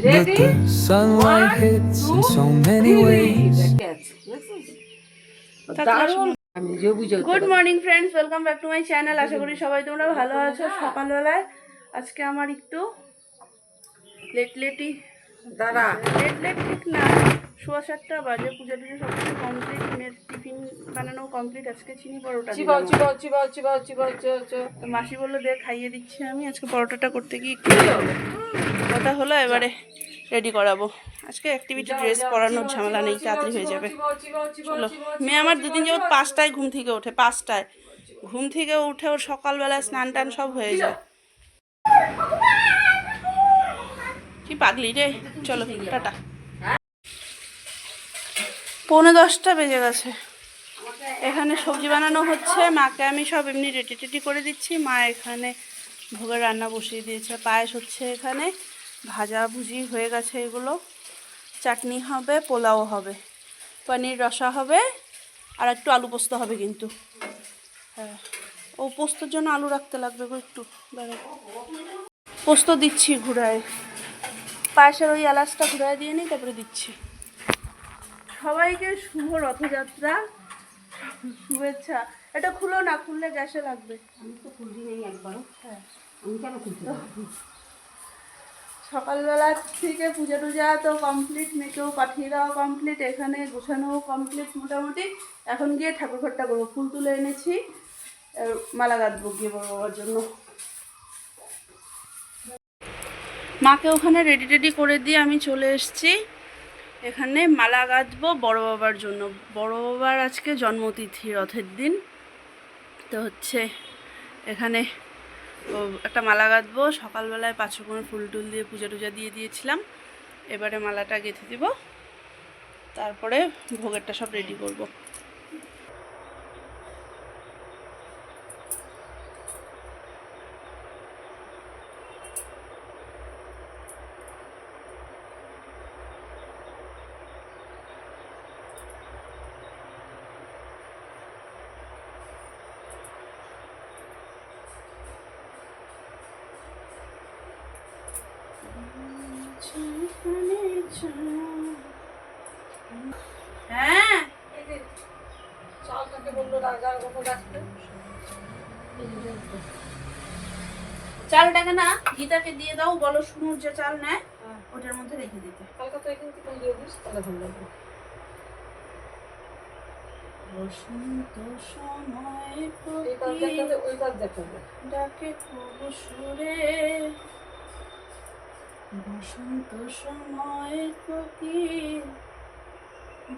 But the sunlight hits in so many ways. Good morning friends, welcome back to my channel. আশা করি সবাই তোমরা ভালো আছো। সকালবেলায় আজকে আমার একটু লেট ঠিক না, 7:15 বাজে। পুজো টুজো সব কিছু কমপ্লিট, মেয়ের টিফিন বানানো কমপ্লিট। আজকে চিনি পরোটা তো মাসি বললো দে খাইয়ে দিচ্ছি আমি। আজকে পরোটাটা করতে গিয়ে একটু কথা হলো, এবারে রেডি করাবো। আজকে অ্যাক্টিভিটি ড্রেস পরানোর ঝামেলা নেই, তাড়াতাড়ি হয়ে যাবে। চলো, মেয়ে আমার দুদিন যাবত 5টায় ঘুম থেকে ওঠে। 5টায় ঘুম থেকে উঠে ওর সকালবেলা স্নান টান সব হয়ে যায়। কি পাগলি রে। চলো টাটা। 9:45 বেজে গেছে। এখানে সবজি বানানো হচ্ছে। মাকে আমি সব এমনি রেডি টেডি করে দিচ্ছি। মা এখানে ভোগের রান্না বসিয়ে দিয়েছে। পায়েস হচ্ছে এখানে, ভাজা ভুজি হয়ে গেছে এগুলো, চাটনি হবে, পোলাও হবে, পনির রসা হবে, আর একটু আলু পোস্ত হবে কিন্তু। হ্যাঁ, ও পোস্তর জন্য আলু রাখতে লাগবে গো একটু। পোস্ত দিচ্ছি ঘুরায়, পায়েসের ওই এলাচটা ঘুরায় দিয়ে নিই, তারপরে দিচ্ছি। সবাইকে শুভ রথযাত্রা শুভেচ্ছা। এটা খুলো না, খুললে গ্যাসে লাগবে। আমি তো খুলবি নেই একবারও। হ্যাঁ, আমি কেন খুলতে পারবো। সকালবেলা থেকে পূজা টুজা তো কমপ্লিট, মেয়েকেও পাঠিয়ে দেওয়া কমপ্লিট, এখানে গোছানোও কমপ্লিট মোটামুটি। এখন গিয়ে ঠাকুর ঘরটা করবো। ফুল তুলে এনেছি, মালা গাঁথবো গিয়ে বড় বাবার জন্য। মাকে ওখানে রেডি টেডি করে দিয়ে আমি চলে এসেছি এখানে মালা গাঁথবো বড় বাবার জন্য। বড় বাবার আজকে জন্মতিথি, রথের দিন। তো হচ্ছে এখানে একটা মালা গাঁথবো। সকালবেলায় 5 রকমের ফুল টুল দিয়ে পূজা টুজা দিয়ে দিয়েছিলাম। এবারে মালাটা গেঁথে দিব, তারপরে ভোগেরটা সব রেডি করব। হ্যাঁ, চালটাকে না গীতাকে দিয়ে দাও, বলো শুনুর যে চাল নেয় ওটার মধ্যে রেখে দিতে। বসন্ত সময় ডাকে খুব সুরে, বসন্ত সময় কোকিল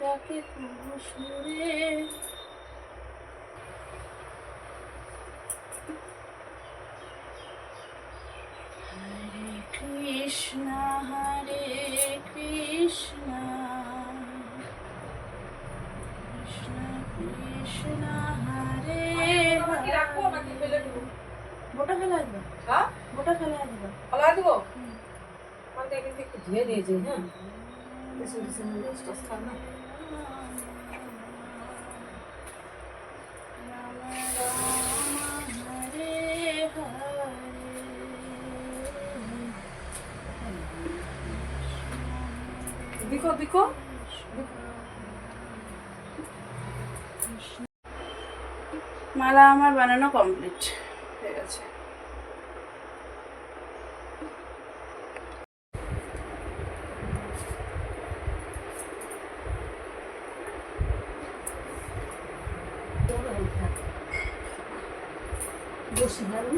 ডাকে খুব সুরে। হরে কৃষ্ণ হরে কৃষ্ণ কৃষ্ণ কৃষ্ণ হরে হরে। বোটা ফেলা দিবা? হ্যাঁ, বোটা ফেলা দিবা। ফেলা দিব? আমাকে কিন্তু একটু ধুয়ে দিয়েছে। হ্যাঁ, না দিকো দিকো। মালা আমার বানানো কমপ্লিট হয়ে গেছে। বসি ভালো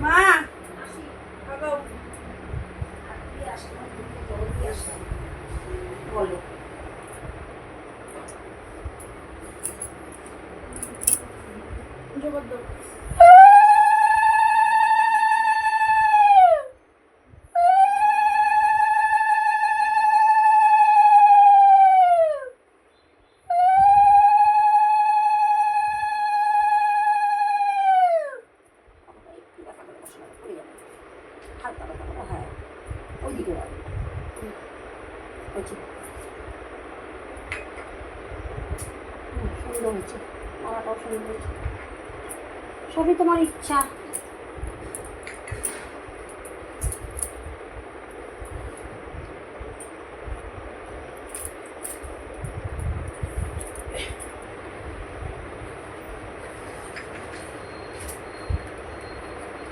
মা বলো। জবরদস্ত দিতে পারবে। হয়েছে, সুন্দর হয়েছে, মালাটাও সুন্দর হয়েছে। সবই তোমার ইচ্ছা।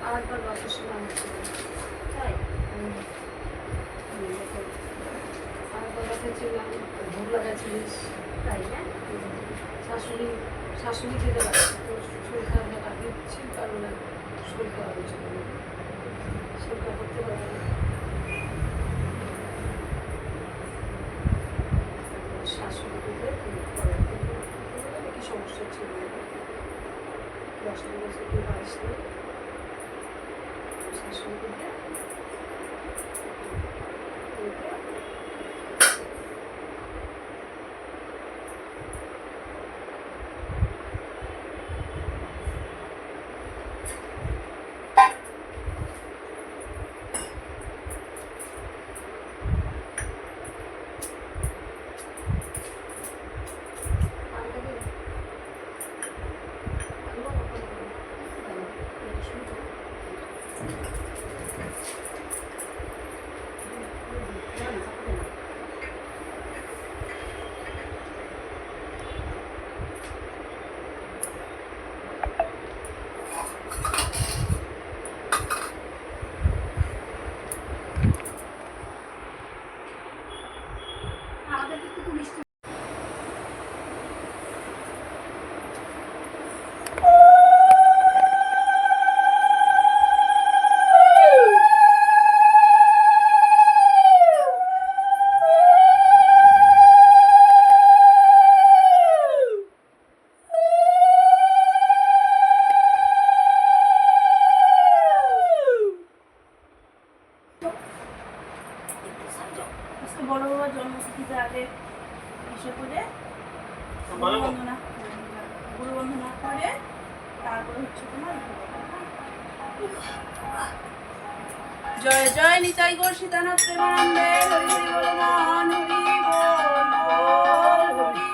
আরেকবার বাসার সময় হচ্ছে তাই আরেকবার বাসায় ছিলাম, ভোগ লাগাচ্ছিলিস তাই না? শাশুড়ি শাশুড়ি খেতে পারে শরীর খারাপ কাটিয়ে দিচ্ছি, কারণ শরীর খারাপ হচ্ছে, শরীর খারাপ করতে পারে না। শাশুড়ি খেতে কি সমস্যা ছিল, শাশুড়ি কাছে কেউ আসলে শাশুড়ি খেতে বড় বাবার জন্মতিথিতে আগে এসে করে গুরু বন্দনা করে তারপরে হচ্ছে তোমার জয় জয় নিতাই গৌর সীতানাথ প্রেমানন্দে হরি হরি বল মন হরি বল বল হরি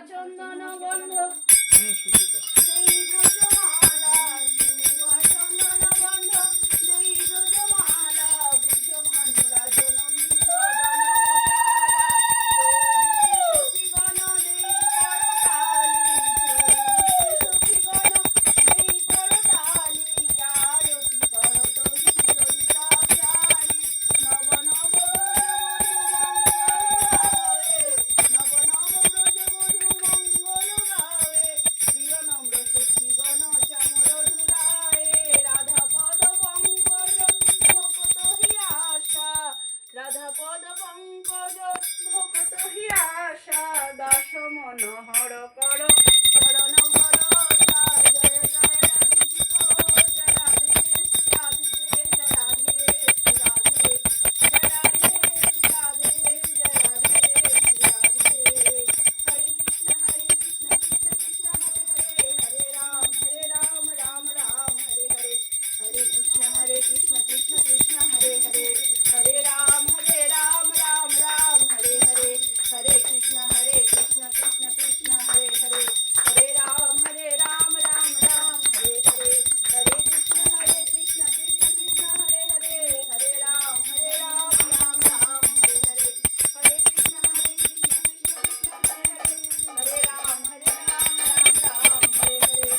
চন্দন গন্ধ দেই ব্রজমালা ধুয়া চন্দন গন্ধ দেই ব্রজমালা বৃষভানুরা জননী বদন সখীগণ দেই করতালি সখীগণ দেই করতালি আরতি করত ললিতা প্যারি নব নব রাধা পদ পঙ্কজ ভকত হি আশা দাস মনোহর কর চরণ ভরসা জয় জয় রাধে জয় রাধে রাধে রাধে রাধে জয় রাধে রাধে হরে কৃষ্ণ কৃষ্ণ কৃষ্ণ হরে হরে হরে রাম রাম রাম হরে হরে হরে কৃষ্ণ কৃষ্ণ কৃষ্ণ হরে হরে हरे राम राम राम हरे हरे हरे कृष्ण कृष्ण कृष्ण हरे हरे हरे राम राम राम हरे हरे हरे कृष्ण कृष्ण कृष्ण हरे हरे हरे राम राम राम हरे हरे हरे कृष्ण कृष्ण कृष्ण हरे हरे हरे राम राम राम हरे हरे हरे कृष्ण हरे राम राम राम हरे हरे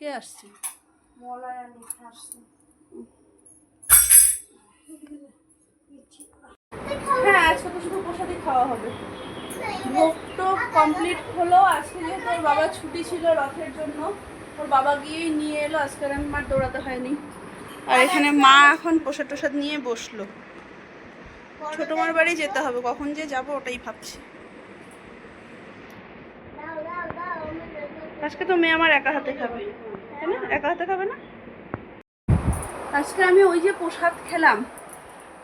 কে আসছে? মলয় লিখে আসছে। হ্যাঁ, ছোট ছোট প্রসাদই খাওয়া হবে। ভোগ তো কমপ্লিট হলো। আজকে যেহেতু ওর বাবা ছুটি ছিল রথের জন্য, ওর বাবা গিয়েই নিয়ে এলো। আজকে আর আমার দৌড়াতে হয়নি। আর এখানে মা এখন প্রসাদ টসাদ নিয়ে বসলো। ছোট মার বাড়ি যেতে হবে, কখন যে যাবো ওটাই ভাবছি। আজকে তো মেয়ে আমার একা হাতে খাবে, তাই না? একা হাতে খাবে না। আজকে আমি ওই যে প্রসাদ খেলাম,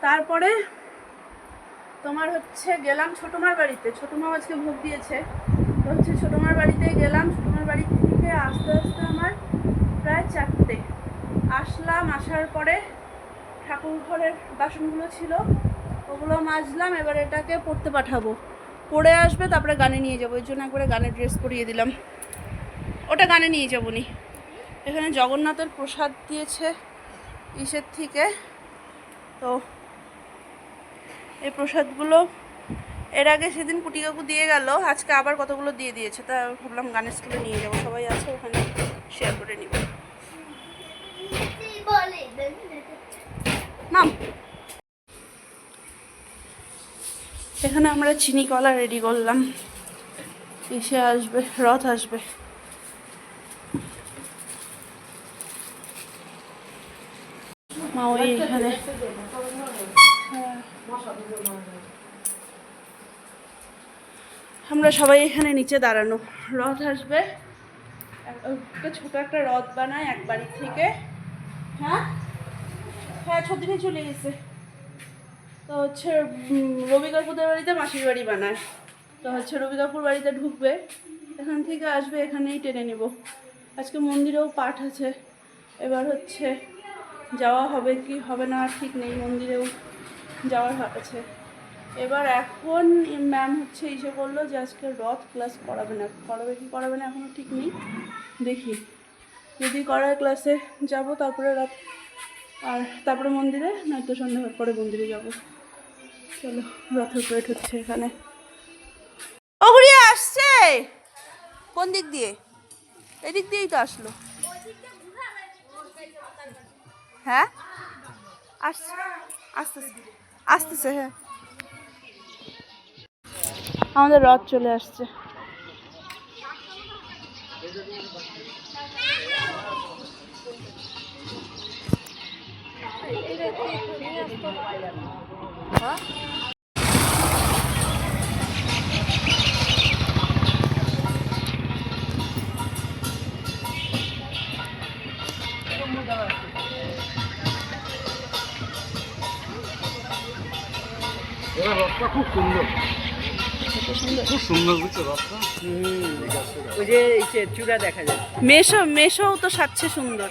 তারপরে তোমার হচ্ছে গেলাম ছোটমার বাড়িতে। ছোটমা আজকে ভোগ দিয়েছে, তো হচ্ছে ছোটমার বাড়িতে গেলাম। ছোটমার বাড়ি থেকে আস্তে আস্তে আমার প্রায় 4টে আসলাম। আসার পরে ঠাকুর ঘরের বাসনগুলো ছিল, ওগুলো মাজলাম। এবার এটাকে পড়তে পাঠাবো, পড়ে আসবে, তারপরে গানে নিয়ে যাবো। ওই জন্য একবারে গানের ড্রেস পরিয়ে দিলাম। ওটা গানে নিয়ে যাবো নি। এখানে জগন্নাথের প্রসাদ দিয়েছে ইসের থেকে, তো এই প্রসাদগুলো এর আগে সেদিন কুটি কাকু দিয়ে গেল, আজকে আবার কতগুলো দিয়ে দিয়েছে, তা ভাবলাম গানের স্কুলে নিয়ে যাবো, সবাই আছে ওখানে শেয়ার করে নিব। নাম এখানে আমরা চিনি কলা রেডি করলাম, এসে আসবে, রথ আসবে। মা ওই এখানে আমরা সবাই এখানে নিচে দাঁড়ানো, রথ আসবে, ছোট একটা রথ বানায় এক বাড়ি থেকে। হ্যাঁ হ্যাঁ, ছদিনে চলে গেছে। তো হচ্ছে রবি কাকুদের বাড়িতে মাসির বাড়ি বানায়, তো হচ্ছে রবি কাকুর বাড়িতে ঢুকবে, এখান থেকে আসবে, এখানেই টেনে নেব। আজকে মন্দিরেও পাঠ আছে, এবার হচ্ছে যাওয়া হবে কি হবে না ঠিক নেই, মন্দিরেও যাওয়ার আছে। এবার এখন ম্যাম হচ্ছে এসে বললো যে আজকে রথ ক্লাস করাবে না, করাবে কি করাবে না এখনও ঠিক নেই, দেখি যদি করায় ক্লাসে যাব, তারপরে রথ, আর তারপরে মন্দিরে, নয়তো সন্ধ্যা পরে মন্দিরে যাব। চলো, রথের ওয়েট হচ্ছে এখানে। ওগুড়িয়া আসছে কোন দিক দিয়ে? এদিক দিয়েই তো আসলো। হ্যাঁ আসছে, আসতেছে আসতেছে, হ্যাঁ আমাদের রথ চলে আসছে। রথটা খুব সুন্দর, খুব সুন্দর বুঝছো রথটা। ওই যে চূড়া দেখা যায়, মেশো মেশোও তো সাজছে সুন্দর।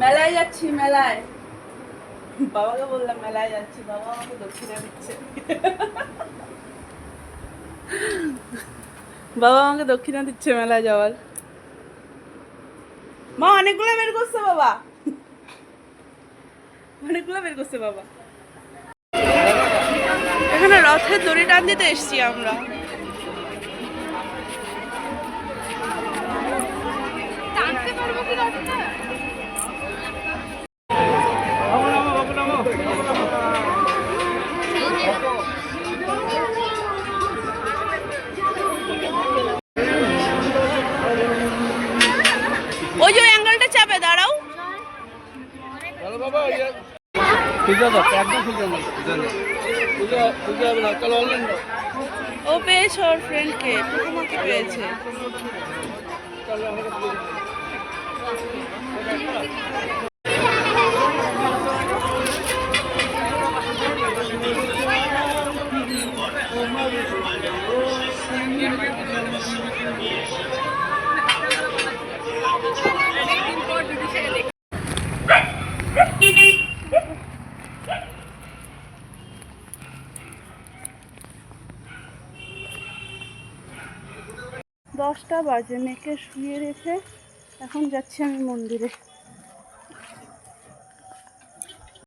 মেলায় যাচ্ছি, মেলায় বাবাকে বললাম মেলায় যাচ্ছি, বাবা আমাকে দক্ষিণা দিচ্ছে, বাবা আমাকে দক্ষিণা দিচ্ছে মেলায় যাওয়ার। মা অনেকগুলো বের করছে বাবা, অনেকগুলো বের করছে বাবা। এখানে রথের দড়ি টান দিতে এসছি আমরা। টানতে পারবো কি রথটা? ওই যে অ্যাঙ্গেলটা চাপে দাঁড়াও। ও পেয়েছে ওর ফ্রেন্ডকে, তোমাকে পেয়েছে। 10টা বাজে, মেয়েকে শুয়ে রেখে এখন যাচ্ছি আমি মন্দিরে।